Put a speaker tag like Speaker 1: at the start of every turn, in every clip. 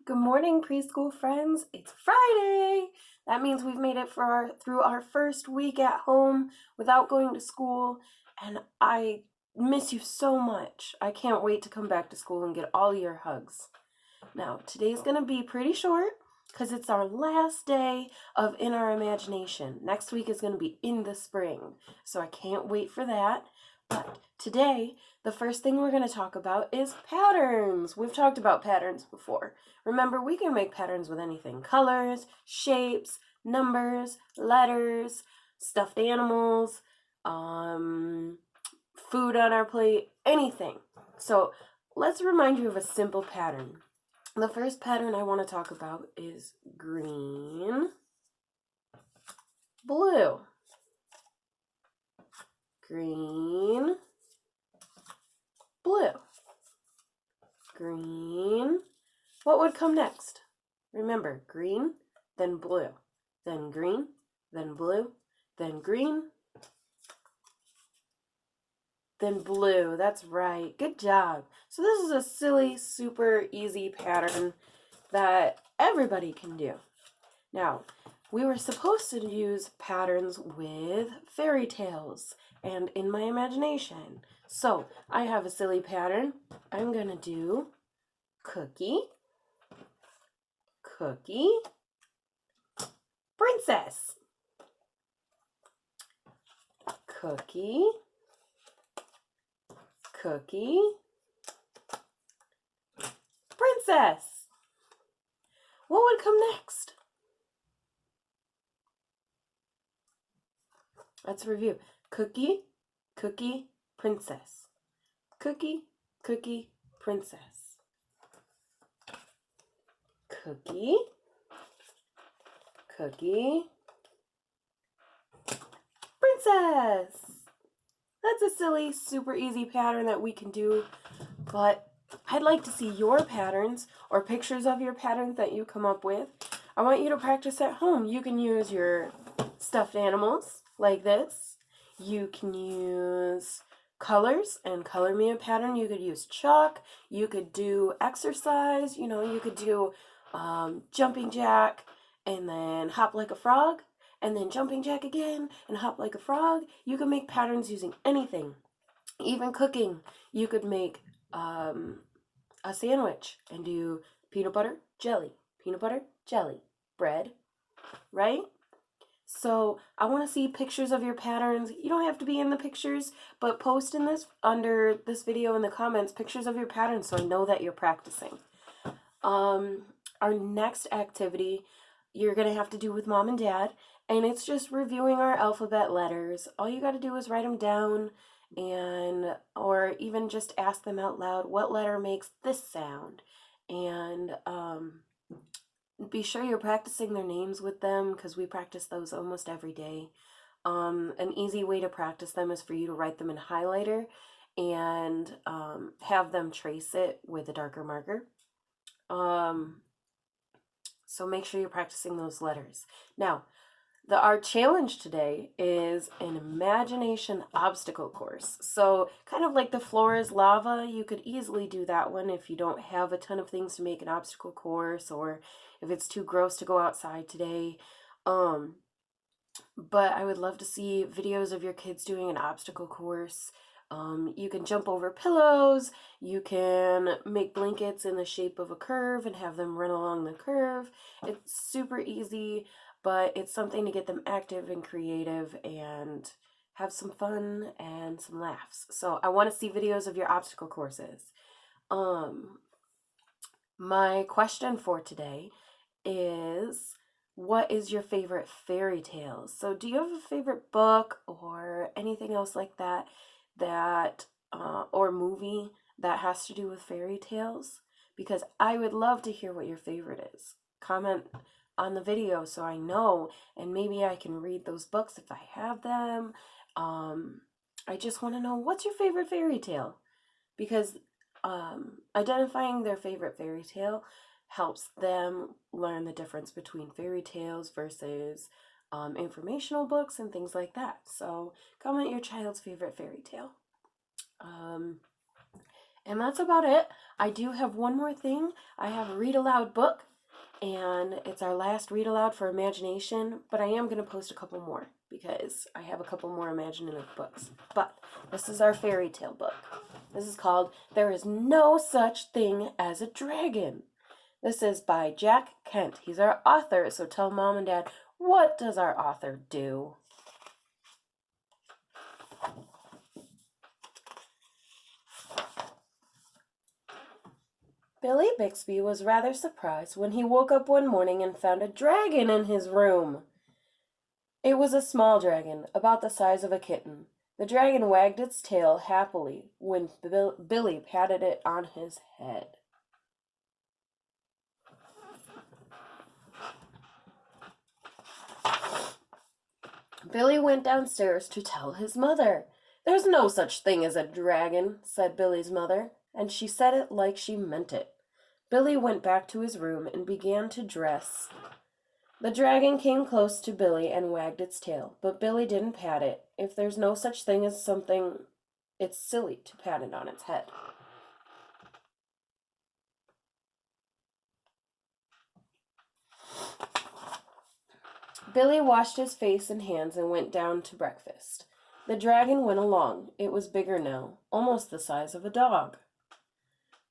Speaker 1: Good morning, preschool friends. It's Friday. That means we've made it through our first week at home without going to school, and I miss you so much. I can't wait to come back to school and get all your hugs. Now, today's going to be pretty short because it's our last day of In Our Imagination. Next week is going to be In the Spring, so I can't wait for that. But today, the first thing we're going to talk about is patterns. We've talked about patterns before. Remember, we can make patterns with anything: colors, shapes, numbers, letters, stuffed animals, food on our plate, anything. So let's remind you of a simple pattern. The first pattern I want to talk about is green, blue. Green, blue. Green. What would come next? Remember, green, then blue, then green, then blue, then green, then blue. That's right. Good job. So this is a silly, super easy pattern that everybody can do. Now, we were supposed to use patterns with fairy tales and in my imagination. So I have a silly pattern. I'm going to do cookie, cookie, princess, cookie, cookie, princess. What would come next? Let's review. Cookie, cookie, princess. Cookie, cookie, princess. Cookie, cookie, princess. That's a silly, super easy pattern that we can do, but I'd like to see your patterns or pictures of your patterns that you come up with. I want you to practice at home. You can use your stuffed animals like this. You can use colors and color me a pattern. You could use chalk. You could do exercise. You could do jumping jack and then hop like a frog and then jumping jack again and hop like a frog. You can make patterns using anything. Even cooking, you could make a sandwich and do peanut butter, jelly, bread, right? So I want to see pictures of your patterns. You don't have to be in the pictures, but post in this under this video in the comments pictures of your patterns so I know that you're practicing. Our next activity you're going to have to do with mom and dad, and it's just reviewing our alphabet letters. All you got to do is write them down or even just ask them out loud, what letter makes this sound? And be sure you're practicing their names with them because we practice those almost every day. An easy way to practice them is for you to write them in highlighter and have them trace it with a darker marker. So make sure you're practicing those letters. Now, our challenge today is an imagination obstacle course. So kind of like the floor is lava, you could easily do that one if you don't have a ton of things to make an obstacle course or if it's too gross to go outside today. But I would love to see videos of your kids doing an obstacle course. You can jump over pillows, you can make blankets in the shape of a curve and have them run along the curve. It's super easy, but it's something to get them active and creative and have some fun and some laughs. So I want to see videos of your obstacle courses. My question for today is, what is your favorite fairy tales? So do you have a favorite book or anything else like that or movie that has to do with fairy tales? Because I would love to hear what your favorite is. Comment on the video so I know, and maybe I can read those books if I have them. I just want to know, what's your favorite fairy tale? Because identifying their favorite fairy tale helps them learn the difference between fairy tales versus informational books and things like that. So comment your child's favorite fairy tale. And that's about it. I do have one more thing. I have a read aloud book, and it's our last read aloud for imagination, but I am going to post a couple more because I have a couple more imaginative books. But this is our fairy tale book. This is called There Is No Such Thing as a Dragon. This is by Jack Kent. He's our author, so tell Mom and Dad, what does our author do? Billy Bixby was rather surprised when he woke up one morning and found a dragon in his room. It was a small dragon, about the size of a kitten. The dragon wagged its tail happily when Billy patted it on his head. Billy went downstairs to tell his mother. "There's no such thing as a dragon," said Billy's mother, and she said it like she meant it. Billy went back to his room and began to dress. The dragon came close to Billy and wagged its tail, but Billy didn't pat it. If there's no such thing as something, it's silly to pat it on its head. Billy washed his face and hands and went down to breakfast. The dragon went along. It was bigger now, almost the size of a dog.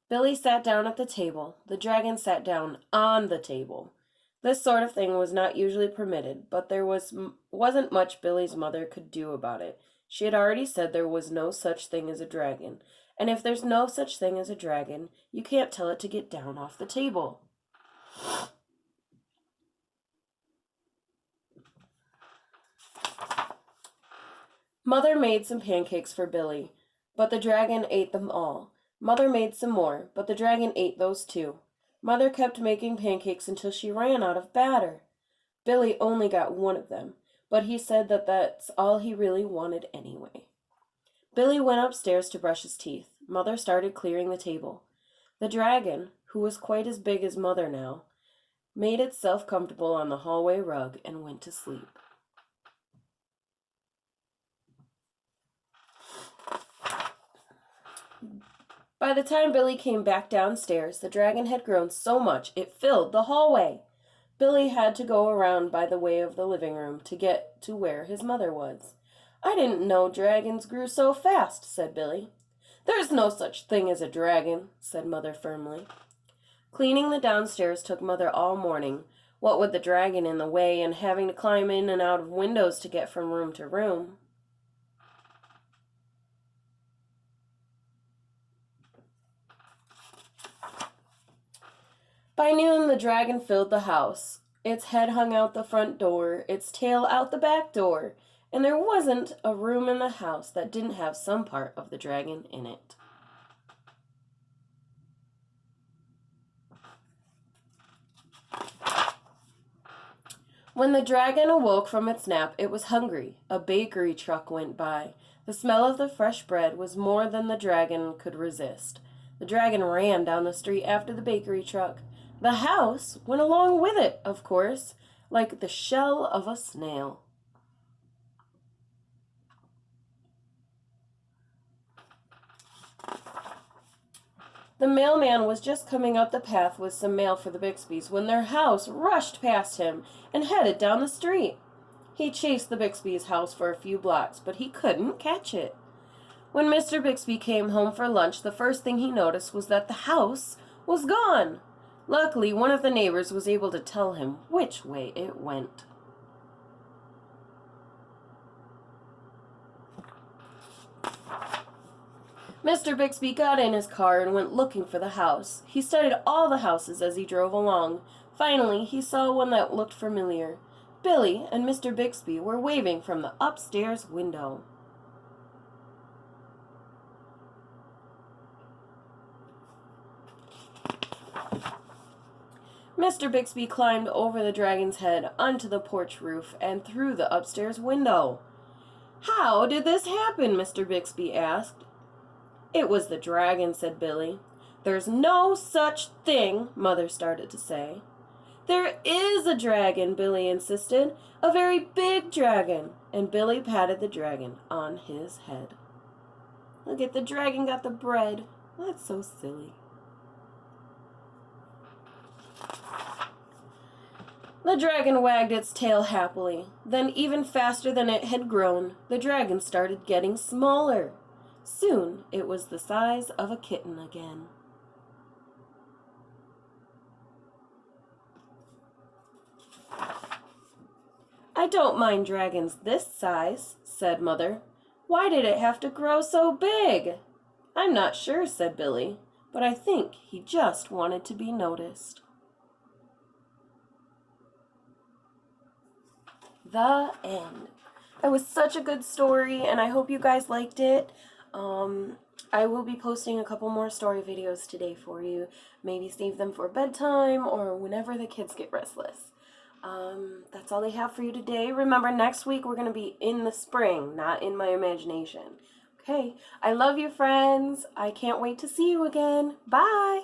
Speaker 1: Billy sat down at the table. The dragon sat down on the table. This sort of thing was not usually permitted, but there wasn't much Billy's mother could do about it. She had already said there was no such thing as a dragon, and if there's no such thing as a dragon, you can't tell it to get down off the table. Mother made some pancakes for Billy, but the dragon ate them all. Mother made some more, but the dragon ate those too. Mother kept making pancakes until she ran out of batter. Billy only got one of them, but he said that that's all he really wanted anyway. Billy went upstairs to brush his teeth. Mother started clearing the table. The dragon, who was quite as big as Mother now, made itself comfortable on the hallway rug and went to sleep. By the time Billy came back downstairs, the dragon had grown so much it filled the hallway. Billy had to go around by the way of the living room to get to where his mother was. "I didn't know dragons grew so fast," said Billy. "There's no such thing as a dragon," said Mother firmly. Cleaning the downstairs took Mother all morning, what with the dragon in the way and having to climb in and out of windows to get from room to room. By noon, the dragon filled the house. Its head hung out the front door, its tail out the back door, and there wasn't a room in the house that didn't have some part of the dragon in it. When the dragon awoke from its nap, it was hungry. A bakery truck went by. The smell of the fresh bread was more than the dragon could resist. The dragon ran down the street after the bakery truck. The house went along with it, of course, like the shell of a snail. The mailman was just coming up the path with some mail for the Bixbys when their house rushed past him and headed down the street. He chased the Bixbys' house for a few blocks, but he couldn't catch it. When Mr. Bixby came home for lunch, the first thing he noticed was that the house was gone. Luckily, one of the neighbors was able to tell him which way it went. Mr. Bixby got in his car and went looking for the house. He studied all the houses as he drove along. Finally, he saw one that looked familiar. Billy and Mr. Bixby were waving from the upstairs window. Mr. Bixby climbed over the dragon's head onto the porch roof and through the upstairs window. "How did this happen?" Mr. Bixby asked. "It was the dragon," said Billy. "There's no such thing," Mother started to say. "There is a dragon," Billy insisted. "A very big dragon." And Billy patted the dragon on his head. Look at the dragon got the bread. That's so silly. The dragon wagged its tail happily. Then, even faster than it had grown, the dragon started getting smaller. Soon, it was the size of a kitten again. I don't mind dragons this size, said Mother. Why did it have to grow so big? I'm not sure, said Billy, but I think he just wanted to be noticed. The end. That was such a good story, and I hope you guys liked it. I will be posting a couple more story videos today for you. Maybe save them for bedtime or whenever the kids get restless. That's all I have for you today. Remember, next week we're going to be in the spring, not in my imagination. Okay, I love you, friends. I can't wait to see you again. Bye!